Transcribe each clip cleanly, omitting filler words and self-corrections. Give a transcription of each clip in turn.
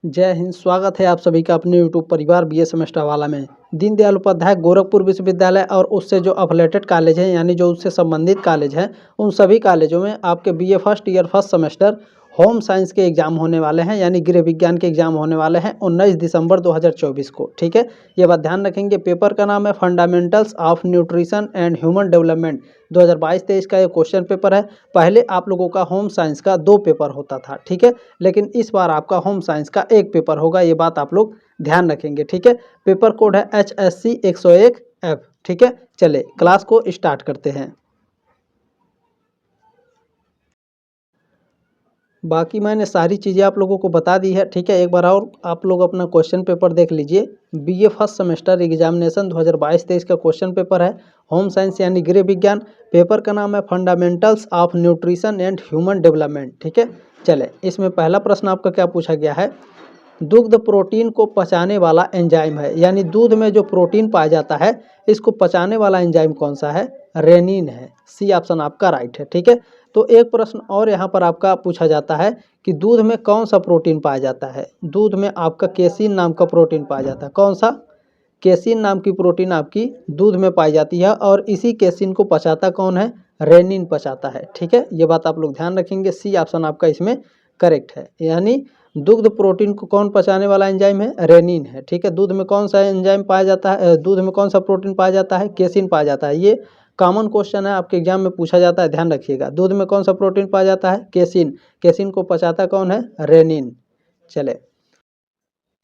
जय हिंद। स्वागत है आप सभी का अपने यूट्यूब परिवार बीए सेमेस्टर वाला में। दीनदयाल उपाध्याय गोरखपुर विश्वविद्यालय और उससे जो अफिलेटेड कॉलेज हैं यानी जो उससे संबंधित कॉलेज हैं, उन सभी कॉलेजों में आपके BA first year first semester home science के एग्जाम होने वाले हैं, यानी गृह विज्ञान के एग्जाम होने वाले हैं 19 दिसंबर 2024 को। ठीक है, ये बात ध्यान रखेंगे। पेपर का नाम है fundamentals of nutrition and human development. 2022-23 का ये क्वेश्चन पेपर है। पहले आप लोगों का होम साइंस का 2 पेपर होता था, ठीक है, लेकिन इस बार आपका होम साइंस का 1 पेपर होगा। ये बात आप लोग ध्यान रखेंगे, ठीक है। पेपर कोड है HSC 101F। ठीक है, चले क्लास को स्टार्ट करते हैं। बाकी मैंने सारी चीज़ें आप लोगों को बता दी है, ठीक है। एक बार और आप लोग अपना क्वेश्चन पेपर देख लीजिए। बीए फर्स्ट सेमेस्टर एग्जामिनेशन 2022-23 का क्वेश्चन पेपर है, होम साइंस यानी गृह विज्ञान। पेपर का नाम है fundamentals of nutrition and human development. ठीक है, चले इसमें पहला प्रश्न आपका क्या पूछा गया है। दुग्ध प्रोटीन को पचाने वाला एंजाइम है, यानी दूध में जो प्रोटीन पाया जाता है इसको पचाने वाला एंजाइम कौन सा है। रेनिन है। सी ऑप्शन आपका राइट है, ठीक है। तो एक प्रश्न और यहाँ पर आपका पूछा जाता है कि दूध में कौन सा प्रोटीन पाया जाता है। दूध में आपका केसिन नाम का प्रोटीन पाया जाता है। कौन सा? केसिन नाम की प्रोटीन आपकी दूध में पाई जाती है, और इसी केसिन को पचाता कौन है। रेनिन पचाता है, ठीक है। ये बात आप लोग ध्यान रखेंगे। सी ऑप्शन आपका इसमें करेक्ट है, यानी दुग्ध प्रोटीन को कौन पचाने वाला एंजाइम है। रेनिन है, ठीक है। दूध में कौन सा एंजाइम पाया जाता है, दूध में कौन सा प्रोटीन पाया जाता है। केसिन पाया जाता है। ये कॉमन क्वेश्चन है, आपके एग्जाम में पूछा जाता है, ध्यान रखिएगा। दूध में कौन सा प्रोटीन पाया जाता है। केसिन। केसिन को पचाता कौन है। रेनिन। चले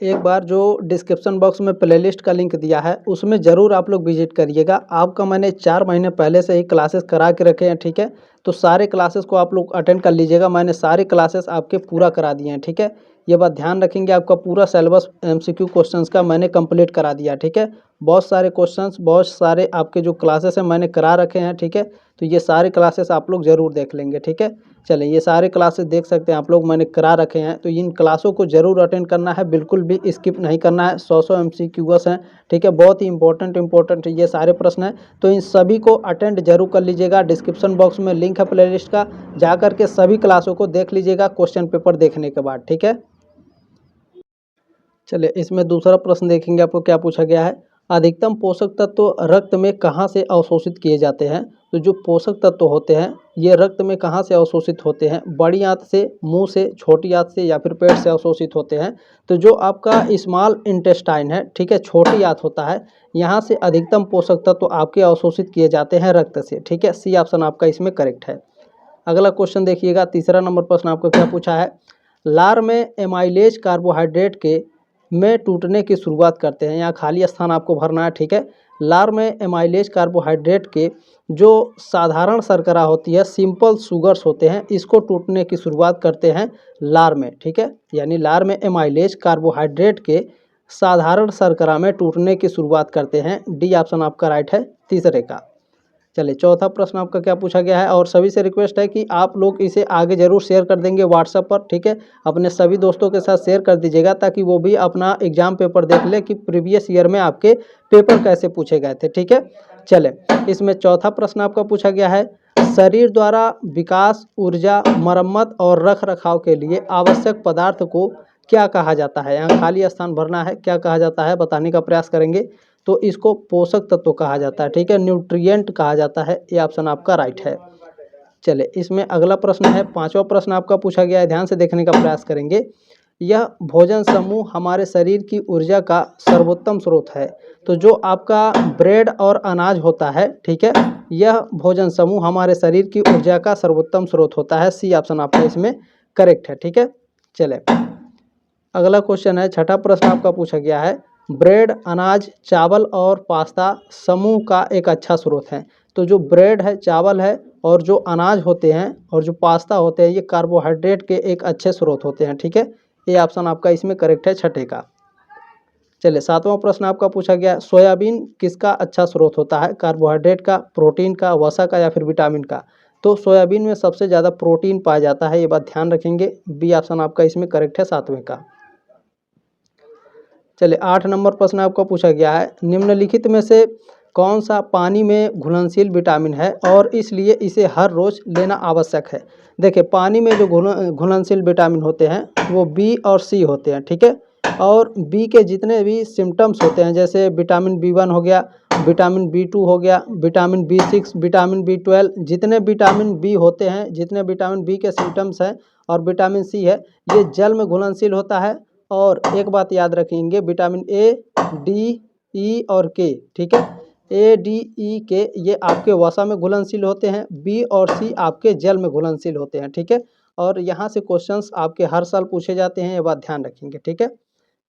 एक बार जो डिस्क्रिप्शन बॉक्स में प्लेलिस्ट का लिंक दिया है उसमें ज़रूर आप लोग विजिट करिएगा। आपका मैंने 4 महीने पहले से ही क्लासेस करा के रखे हैं, ठीक है। तो सारे क्लासेस को आप लोग अटेंड कर लीजिएगा। मैंने सारे क्लासेस आपके पूरा करा दिए हैं, ठीक है। ये बात ध्यान रखेंगे। आपका पूरा सिलेबस MCQ क्वेश्चंस का मैंने कंप्लीट करा दिया, ठीक है। बहुत सारे क्वेश्चंस, बहुत सारे आपके जो क्लासेस हैं मैंने करा रखे हैं, ठीक है। तो ये सारे क्लासेस आप लोग ज़रूर देख लेंगे, ठीक है। चलें, ये सारे क्लासेस देख सकते हैं आप लोग, मैंने करा रखे हैं। तो इन क्लासों को ज़रूर अटेंड करना है, बिल्कुल भी स्किप नहीं करना है। 100 MCQs हैं, ठीक है। बहुत ही इंपॉर्टेंट ये सारे प्रश्न हैं, तो इन सभी को अटेंड जरूर कर लीजिएगा। डिस्क्रिप्शन बॉक्स में लिंक है प्लेलिस्ट का, जा करके सभी क्लासों को देख लीजिएगा क्वेश्चन पेपर देखने के बाद, ठीक है। चलिए इसमें दूसरा प्रश्न देखेंगे, आपको क्या पूछा गया है। अधिकतम पोषक तत्व रक्त में कहाँ से अवशोषित किए जाते हैं। तो जो पोषक तत्व होते हैं ये रक्त में कहाँ से अवशोषित होते हैं। बड़ी आंत से, मुंह से, छोटी आंत से या फिर पेट से अवशोषित होते हैं। तो जो आपका स्मॉल इंटेस्टाइन है, ठीक है, छोटी आंत होता है, यहाँ से अधिकतम पोषक तत्व आपके अवशोषित किए जाते हैं रक्त से, ठीक है। सी ऑप्शन आपका इसमें करेक्ट है। अगला क्वेश्चन देखिएगा, तीसरा नंबर प्रश्न आपको क्या पूछा है। लार में एमाइलेज कार्बोहाइड्रेट के में टूटने की शुरुआत करते हैं। यहाँ खाली स्थान आपको भरना है, ठीक है। लार में एमाइलेज कार्बोहाइड्रेट के जो साधारण शर्करा होती है, सिंपल शुगर्स होते हैं, इसको टूटने की शुरुआत करते हैं लार में, ठीक है। यानी लार में एमाइलेज कार्बोहाइड्रेट के साधारण शर्करा में टूटने की शुरुआत करते हैं। डी ऑप्शन आपका राइट है तीसरे का। चलिए चौथा प्रश्न आपका क्या पूछा गया है, और सभी से रिक्वेस्ट है कि आप लोग इसे आगे जरूर शेयर कर देंगे व्हाट्सएप पर, ठीक है। अपने सभी दोस्तों के साथ शेयर कर दीजिएगा ताकि वो भी अपना एग्जाम पेपर देख ले कि प्रीवियस ईयर में आपके पेपर कैसे पूछे गए थे, ठीक है। चले इसमें चौथा प्रश्न आपका पूछा गया है। शरीर द्वारा विकास, ऊर्जा, मरम्मत और रख रखाव के लिए आवश्यक पदार्थ को क्या कहा जाता है। यहाँ खाली स्थान भरना है, क्या कहा जाता है बताने का प्रयास करेंगे। तो इसको पोषक तत्व कहा जाता है, ठीक है, न्यूट्रिएंट कहा जाता है। ये ऑप्शन आपका राइट है। चले इसमें अगला प्रश्न है, पांचवा प्रश्न आपका पूछा गया है, ध्यान से देखने का प्रयास करेंगे। यह भोजन समूह हमारे शरीर की ऊर्जा का सर्वोत्तम स्रोत है। तो जो आपका ब्रेड और अनाज होता है, ठीक है, यह भोजन समूह हमारे शरीर की ऊर्जा का सर्वोत्तम स्रोत होता है। सी ऑप्शन आपका इसमें करेक्ट है, ठीक है। चले अगला क्वेश्चन है, छठा प्रश्न आपका पूछा गया है। ब्रेड, अनाज, चावल और पास्ता समूह का एक अच्छा स्रोत है। तो जो ब्रेड है, चावल है, और जो अनाज होते हैं और जो पास्ता होते हैं, ये कार्बोहाइड्रेट के एक अच्छे स्रोत होते हैं, ठीक है। ये ऑप्शन आपका इसमें करेक्ट है छठे का। चलिए सातवां प्रश्न आपका पूछा गया, सोयाबीन किसका अच्छा स्रोत होता है। कार्बोहाइड्रेट का, प्रोटीन का, वसा का या फिर विटामिन का। तो सोयाबीन में सबसे ज़्यादा प्रोटीन पाया जाता है, ये बात ध्यान रखेंगे। बी ऑप्शन आपका इसमें करेक्ट है सातवें का। चलिए 8 नंबर प्रश्न आपका पूछा गया है। निम्नलिखित में से कौन सा पानी में घुलनशील विटामिन है और इसलिए इसे हर रोज़ लेना आवश्यक है। देखिए पानी में जो घुलनशील विटामिन होते हैं वो बी और सी होते हैं, ठीक है। और बी के जितने भी सिम्टम्स होते हैं जैसे विटामिन बी1 हो गया, विटामिन बी2 हो गया, विटामिन बी6, विटामिन बी12, जितने विटामिन बी होते हैं, जितने विटामिन बी के सिम्टम्स हैं और विटामिन सी है, ये जल में घुलनशील होता है। और एक बात याद रखेंगे, विटामिन ए, डी, ई और के, ठीक है, ए, डी, ई, के ये आपके वसा में घुलनशील होते हैं, बी और सी आपके जल में घुलनशील होते हैं, ठीक है। और यहाँ से क्वेश्चंस आपके हर साल पूछे जाते हैं, ये बात ध्यान रखेंगे, ठीक है।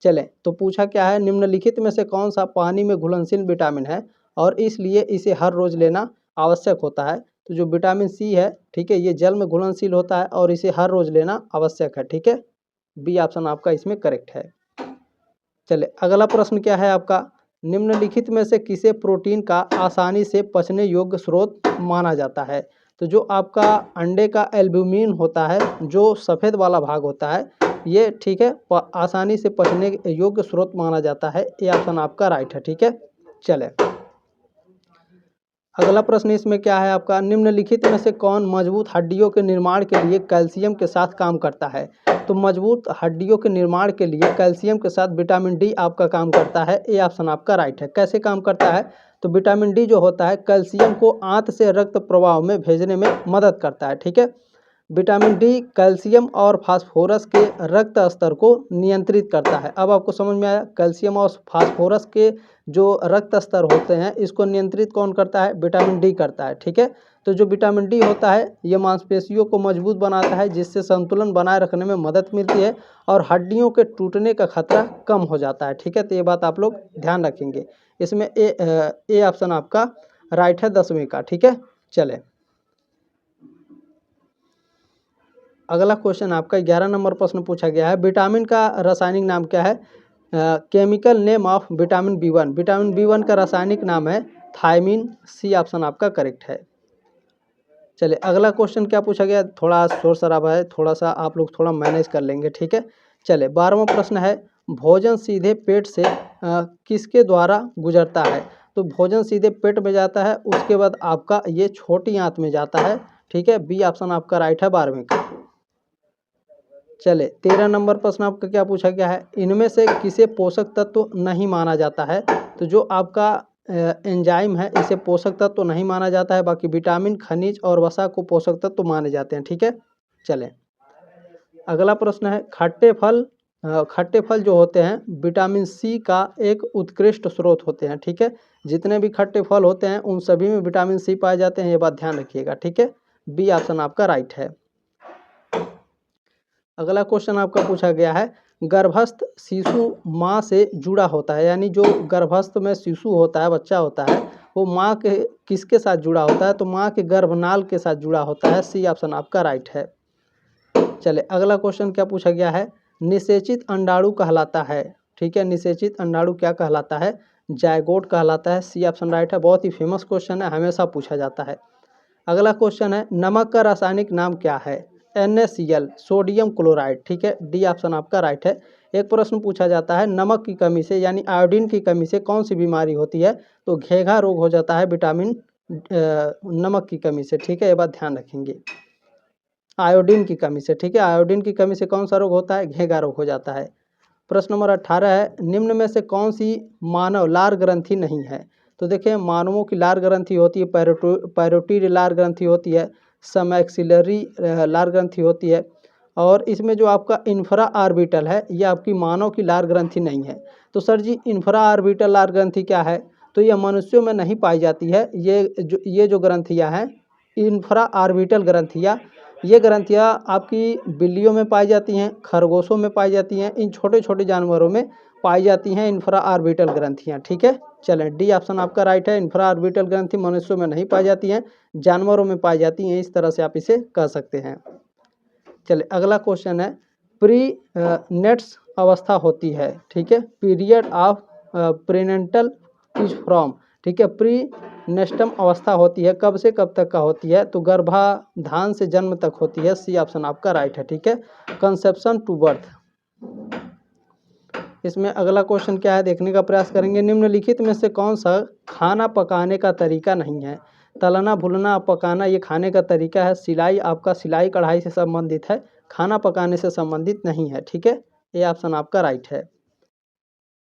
चलें, तो पूछा क्या है, निम्नलिखित में से कौन सा पानी में घुलनशील विटामिन है और इसलिए इसे हर रोज़ लेना आवश्यक होता है। तो जो विटामिन सी है, ठीक है, ये जल में घुलनशील होता है और इसे हर रोज़ लेना आवश्यक है, ठीक है। बी ऑप्शन आपका इसमें करेक्ट है। चलिए अगला प्रश्न क्या है आपका, निम्नलिखित में से किसे प्रोटीन का आसानी से पचने योग्य स्रोत माना जाता है। तो जो आपका अंडे का एल्ब्यूमिन होता है, जो सफ़ेद वाला भाग होता है, ये ठीक है आसानी से पचने योग्य स्रोत माना जाता है। ये ऑप्शन आपका राइट है, ठीक है। चले अगला प्रश्न इसमें क्या है आपका, निम्नलिखित में से कौन मजबूत हड्डियों के निर्माण के लिए कैल्शियम के साथ काम करता है। तो मजबूत हड्डियों के निर्माण के लिए कैल्शियम के साथ विटामिन डी आपका काम करता है। ये ऑप्शन आपका राइट है। कैसे काम करता है, तो विटामिन डी जो होता है कैल्शियम को आंत से रक्त प्रवाह में भेजने में मदद करता है, ठीक है। विटामिन डी कैल्शियम और फास्फोरस के रक्त स्तर को नियंत्रित करता है। अब आपको समझ में आया, कैल्शियम और फास्फोरस के जो रक्त स्तर होते हैं इसको नियंत्रित कौन करता है, विटामिन डी करता है, ठीक है। तो जो विटामिन डी होता है ये मांसपेशियों को मजबूत बनाता है, जिससे संतुलन बनाए रखने में मदद मिलती है और हड्डियों के टूटने का खतरा कम हो जाता है, ठीक है। तो ये बात आप लोग ध्यान रखेंगे। इसमें ए ऑप्शन आपका राइट है 10वीं का, ठीक है। चले अगला क्वेश्चन आपका 11 नंबर प्रश्न पूछा गया है, विटामिन का रासायनिक नाम क्या है। Chemical name of vitamin B1. Vitamin B1 का रासायनिक नाम है थायमिन। सी ऑप्शन आपका करेक्ट है। चलिए अगला क्वेश्चन क्या पूछा गया, थोड़ा शोर शराबा है, थोड़ा सा आप लोग थोड़ा मैनेज कर लेंगे, ठीक है। चलिए 12वां प्रश्न है, भोजन सीधे पेट से किसके द्वारा गुजरता है। तो भोजन सीधे पेट में जाता है, उसके बाद आपका ये छोटी आंत में जाता है, ठीक है। बी ऑप्शन आपका राइट है 12वीं का। चले 13 नंबर प्रश्न आपका क्या पूछा गया है, इनमें से किसे पोषक तत्व नहीं माना जाता है। तो जो आपका एंजाइम है इसे पोषक तत्व नहीं माना जाता है, बाकी विटामिन, खनिज और वसा को पोषक तत्व माने जाते हैं, ठीक है। चलें अगला प्रश्न है, खट्टे फल जो होते हैं विटामिन सी का एक उत्कृष्ट स्रोत होते हैं, ठीक है। जितने भी खट्टे फल होते हैं उन सभी में विटामिन सी पाए जाते हैं, ये बात ध्यान रखिएगा, ठीक है। बी ऑप्शन आपका राइट है। अगला क्वेश्चन आपका पूछा गया है, गर्भस्थ शिशु माँ से जुड़ा होता है, यानी जो गर्भस्थ में शिशु होता है, बच्चा होता है, वो माँ के किसके साथ जुड़ा होता है। तो माँ के गर्भनाल के साथ जुड़ा होता है। सी ऑप्शन आपका राइट है। चले अगला क्वेश्चन क्या पूछा गया है, निषेचित अंडाणु कहलाता है, ठीक है। निषेचित अंडाणु क्या कहलाता है, जायगोट कहलाता है। सी ऑप्शन राइट है। बहुत ही फेमस क्वेश्चन है, हमेशा पूछा जाता है। अगला क्वेश्चन है, नमक का रासायनिक नाम क्या है। NaCl, सोडियम क्लोराइड, ठीक है। डी ऑप्शन आपका राइट है। एक प्रश्न पूछा जाता है, नमक की कमी से यानी आयोडीन की कमी से कौन सी बीमारी होती है। तो घेघा रोग हो जाता है विटामिन नमक की कमी से, ठीक है। ये बात ध्यान रखेंगे, आयोडीन की कमी से, ठीक है। आयोडीन की कमी से कौन सा रोग होता है, घेघा रोग हो जाता है। प्रश्न नंबर 18 है, निम्न में से कौन सी मानव लार ग्रंथि नहीं है। तो देखिए मानवों की लार ग्रंथि होती है, पैरोटीड लार ग्रंथि होती है, समैक्सिलरी लार ग्रंथि होती है, और इसमें जो आपका इंफ्रा आर्बिटल है ये आपकी मानव की लार ग्रंथि नहीं है। तो सर जी इंफ्रा आर्बिटल लार ग्रंथि क्या है, तो यह मनुष्यों में नहीं पाई जाती है। ये जो ग्रंथियाँ हैं इंफ्रा आर्बिटल ग्रंथियाँ, ये ग्रंथियाँ आपकी बिल्लियों में पाई जाती हैं, खरगोशों में पाई जाती हैं, इन छोटे छोटे जानवरों में पाई जाती हैं इंफ्रा आर्बिटल ग्रंथियाँ, ठीक है। चलें डी ऑप्शन आपका राइट है। इंफ्रा आर्बिटल ग्रंथि मनुष्यों में नहीं पाई जाती हैं, जानवरों में पाई जाती हैं, इस तरह से आप इसे कह सकते हैं। चलिए अगला क्वेश्चन है, प्री नेट्स अवस्था होती है, ठीक है। पीरियड ऑफ प्रीनेंटल इज फ्रॉम, ठीक है। प्री नेस्टम अवस्था होती है, कब से कब तक का होती है। तो गर्भाधान से जन्म तक होती है। सी ऑप्शन आपका राइट है, ठीक है। कंसेप्शन टू बर्थ, इसमें अगला क्वेश्चन क्या है देखने का प्रयास करेंगे। निम्नलिखित में से कौन सा खाना पकाने का तरीका नहीं है? तलना, भुनना, पकाना ये खाने का तरीका है। सिलाई आपका सिलाई कढ़ाई से संबंधित है, खाना पकाने से संबंधित नहीं है। ठीक है, ये ऑप्शन आपका राइट है।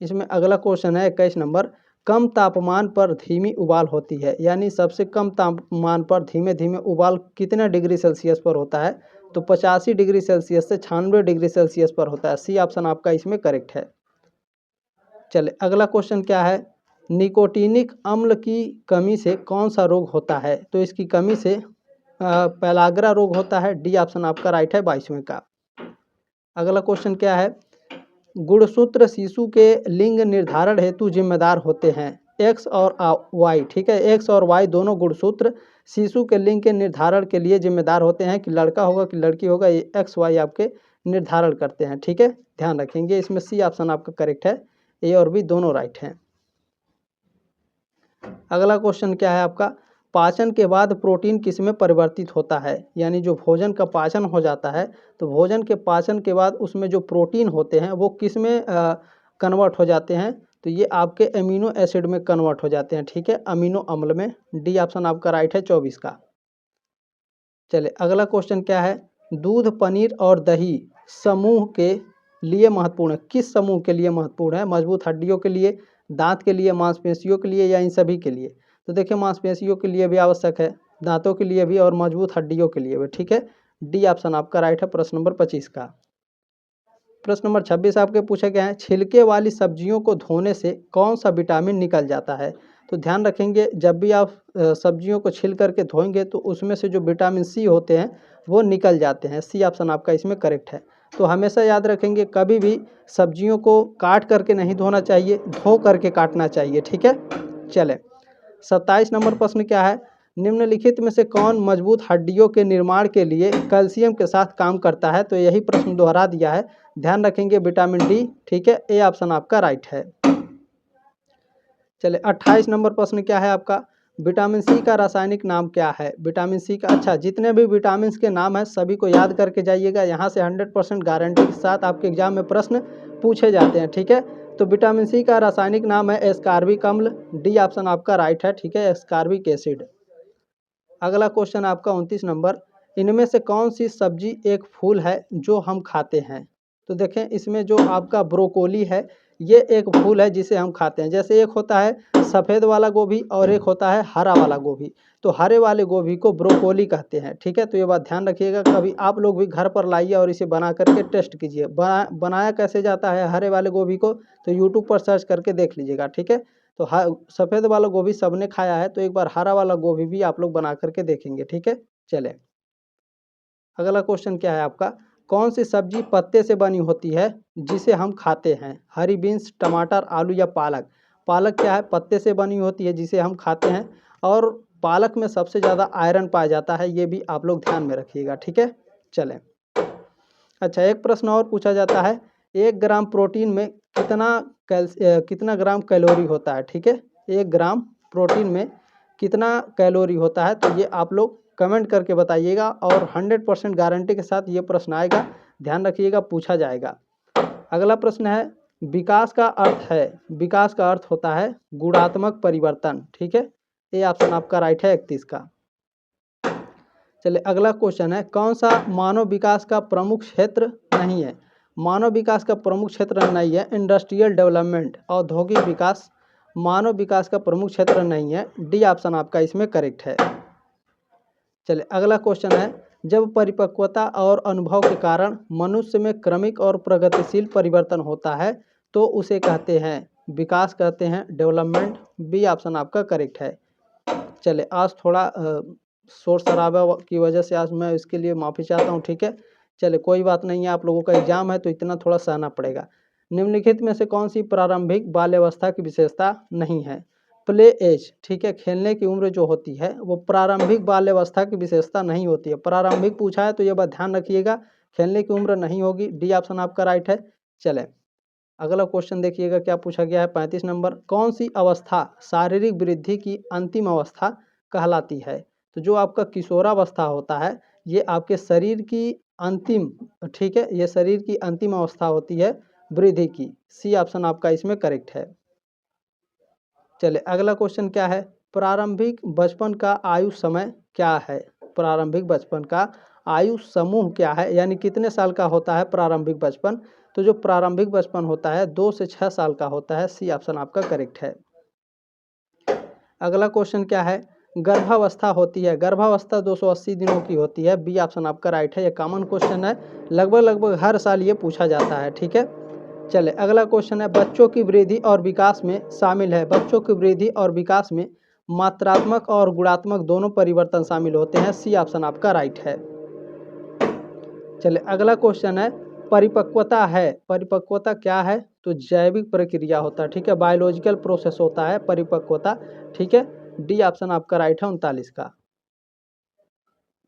इसमें अगला क्वेश्चन है 21 नंबर। कम तापमान पर धीमी उबाल होती है, यानी सबसे कम तापमान पर धीमे धीमे उबाल कितने डिग्री सेल्सियस पर होता है? तो 85 डिग्री सेल्सियस से 96 डिग्री सेल्सियस पर होता है। सी ऑप्शन आपका इसमें करेक्ट है। चले अगला क्वेश्चन क्या है। निकोटीनिक अम्ल की कमी से कौन सा रोग होता है? तो इसकी कमी से पेलाग्रा रोग होता है। डी ऑप्शन आपका राइट है 22वें का। अगला क्वेश्चन क्या है। गुणसूत्र शिशु के लिंग निर्धारण हेतु जिम्मेदार होते हैं। एक्स और वाई, ठीक है, एक्स और वाई दोनों गुणसूत्र शिशु के लिंग के निर्धारण के लिए जिम्मेदार होते हैं। कि लड़का होगा कि लड़की होगा, ये एक्स वाई आपके निर्धारण करते हैं। ठीक है, ध्यान रखेंगे। इसमें सी ऑप्शन आपका करेक्ट है, ए और बी दोनों राइट हैं। अगला क्वेश्चन क्या है आपका। पाचन के बाद प्रोटीन किस में परिवर्तित होता है? यानी जो भोजन का पाचन हो जाता है, तो भोजन के पाचन के बाद उसमें जो प्रोटीन होते हैं वो किस में कन्वर्ट हो जाते हैं? तो ये आपके अमीनो एसिड में कन्वर्ट हो जाते हैं। ठीक है, अमीनो अम्ल में। डी ऑप्शन आपका राइट है 24 का। चले अगला क्वेश्चन क्या है। दूध, पनीर और दही समूह के लिए महत्वपूर्ण है। किस समूह के लिए महत्वपूर्ण है? मजबूत हड्डियों के लिए, दांत के लिए, मांसपेशियों के लिए, या इन सभी के लिए? तो देखिए मांसपेशियों के लिए भी आवश्यक है, दांतों के लिए भी और मजबूत हड्डियों के लिए भी। ठीक है, डी ऑप्शन आपका राइट है प्रश्न नंबर 25 का। प्रश्न नंबर 26 आपके पूछा गया है। छिलके वाली सब्जियों को धोने से कौन सा विटामिन निकल जाता है? तो ध्यान रखेंगे, जब भी आप सब्जियों को छिल करके धोएंगे तो उसमें से जो विटामिन सी होते हैं वो निकल जाते हैं। सी ऑप्शन आपका इसमें करेक्ट है। तो हमेशा याद रखेंगे, कभी भी सब्जियों को काट करके नहीं धोना चाहिए, धो करके काटना चाहिए। ठीक है, चले 27 नंबर प्रश्न क्या है। निम्नलिखित में से कौन मजबूत हड्डियों के निर्माण के लिए कैल्शियम के साथ काम करता है? तो यही प्रश्न दोहरा दिया है, ध्यान रखेंगे, विटामिन डी। ठीक है, ए ऑप्शन आपका राइट है। चले 28 नंबर प्रश्न क्या है आपका। विटामिन सी का रासायनिक नाम क्या है? विटामिन सी का, अच्छा, जितने भी विटामिन के नाम है सभी को याद करके जाइएगा। यहाँ से 100% गारंटी के साथ आपके एग्जाम में प्रश्न पूछे जाते हैं। ठीक है, तो विटामिन सी का रासायनिक नाम है एस्कॉर्बिक अम्ल। डी ऑप्शन आपका राइट है। ठीक है, एस्कॉर्बिक एसिड। अगला क्वेश्चन आपका 29 नंबर। इनमें से कौन सी सब्जी एक फूल है जो हम खाते हैं? तो देखें, इसमें जो आपका ब्रोकोली है ये एक फूल है जिसे हम खाते हैं। जैसे एक होता है सफ़ेद वाला गोभी और एक होता है हरा वाला गोभी, तो हरे वाले गोभी को ब्रोकोली कहते हैं। ठीक है, तो ये बात ध्यान रखिएगा। कभी आप लोग भी घर पर लाइए और इसे बना करके टेस्ट कीजिए। बनाया कैसे जाता है हरे वाले गोभी को, तो यूट्यूब पर सर्च करके देख लीजिएगा। ठीक है, तो सफ़ेद वाला गोभी सबने खाया है, तो एक बार हरा वाला गोभी भी आप लोग बना करके देखेंगे। ठीक है, चले अगला क्वेश्चन क्या है आपका। कौन सी सब्जी पत्ते से बनी होती है जिसे हम खाते हैं? हरी बीन्स, टमाटर, आलू या पालक? पालक क्या है, पत्ते से बनी होती है जिसे हम खाते हैं, और पालक में सबसे ज़्यादा आयरन पाया जाता है, ये भी आप लोग ध्यान में रखिएगा। ठीक है, चलें। अच्छा, एक प्रश्न और पूछा जाता है। 1 ग्राम प्रोटीन में कितना ग्राम कैलोरी होता है? ठीक है, 1 ग्राम प्रोटीन में कितना कैलोरी होता है? तो ये आप लोग कमेंट करके बताइएगा, और 100% गारंटी के साथ ये प्रश्न आएगा, ध्यान रखिएगा, पूछा जाएगा। अगला प्रश्न है, विकास का अर्थ है, विकास का अर्थ होता है गुणात्मक परिवर्तन। ठीक है, ये ऑप्शन आपका राइट है 31 का। चलिए अगला क्वेश्चन है, कौन सा मानव विकास का प्रमुख क्षेत्र नहीं है? मानव विकास का प्रमुख क्षेत्र नहीं है इंडस्ट्रियल डेवलपमेंट, औद्योगिक विकास मानव विकास का प्रमुख क्षेत्र नहीं है। डी ऑप्शन आपका इसमें करेक्ट है। चलिए अगला क्वेश्चन है, जब परिपक्वता और अनुभव के कारण मनुष्य में क्रमिक और प्रगतिशील परिवर्तन होता है तो उसे कहते हैं विकास, कहते हैं डेवलपमेंट। बी ऑप्शन आपका करेक्ट है। चले आज थोड़ा शोर शराबा की वजह से आज मैं इसके लिए माफ़ी चाहता हूँ। ठीक है, चले कोई बात नहीं है, आप लोगों का एग्जाम है तो इतना थोड़ा सहना पड़ेगा। निम्नलिखित में से कौन सी प्रारंभिक बाल्यावस्था की विशेषता नहीं है? प्ले एज, ठीक है, खेलने की उम्र जो होती है वो प्रारंभिक बाल्यावस्था की विशेषता नहीं होती है। प्रारंभिक पूछा है तो ये बात ध्यान रखिएगा, खेलने की उम्र नहीं होगी। डी ऑप्शन आपका राइट है। चले अगला क्वेश्चन देखिएगा क्या पूछा गया है 35 नंबर। कौन सी अवस्था शारीरिक वृद्धि की अंतिम अवस्था कहलाती है? तो जो आपका किशोरावस्था होता है ये आपके शरीर की अंतिम, ठीक है, ये शरीर की अंतिम अवस्था होती है, वृद्धि की। सी ऑप्शन आपका इसमें करेक्ट है। चलिए अगला क्वेश्चन क्या है, प्रारंभिक बचपन का आयु समय क्या है। प्रारंभिक बचपन का आयु समूह क्या है, यानी कितने साल का होता है प्रारंभिक बचपन। तो जो प्रारंभिक बचपन होता है 2 से 6 साल का होता है। सी ऑप्शन आपका करेक्ट है। अगला क्वेश्चन क्या है, गर्भावस्था होती है, गर्भावस्था 280 दिनों की होती है। बी ऑप्शन आपका राइट है। ये कॉमन क्वेश्चन है, लगभग हर साल ये पूछा जाता है, ठीक है। चले अगला क्वेश्चन है, बच्चों की वृद्धि और विकास में शामिल है। बच्चों की वृद्धि और विकास में मात्रात्मक और गुणात्मक दोनों परिवर्तन शामिल होते हैं। सी ऑप्शन आपका राइट है। चले अगला क्वेश्चन है, परिपक्वता है, परिपक्वता क्या है। तो जैविक प्रक्रिया होता है, ठीक है, बायोलॉजिकल प्रोसेस होता है परिपक्वता, ठीक है। डी ऑप्शन आपका राइट है 39 का।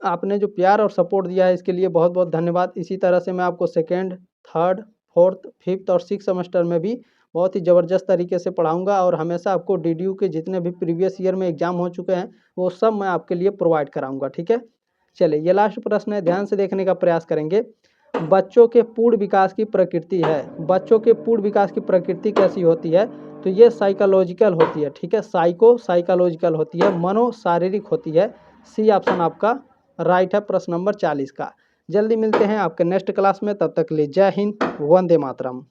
आपने जो प्यार और सपोर्ट दिया है इसके लिए बहुत बहुत धन्यवाद। इसी तरह से मैं आपको सेकेंड, थर्ड, फोर्थ, फिफ्थ और सिक्स सेमेस्टर में भी बहुत ही ज़बरदस्त तरीके से पढ़ाऊंगा और हमेशा आपको डीडीयू के जितने भी प्रीवियस ईयर में एग्जाम हो चुके हैं वो सब मैं आपके लिए प्रोवाइड कराऊंगा, ठीक है। चलिए ये लास्ट प्रश्न है, ध्यान से देखने का प्रयास करेंगे। बच्चों के पूर्ण विकास की प्रकृति है, बच्चों के पूर्ण विकास की प्रकृति कैसी होती है। तो ये साइकोलॉजिकल होती है, ठीक है, साइकोलॉजिकल होती है, मनो शारीरिक होती है। सी ऑप्शन आपका राइट है प्रश्न नंबर 40 का। जल्दी मिलते हैं आपके नेक्स्ट क्लास में, तब तक के लिए जय हिंद, वंदे मातरम।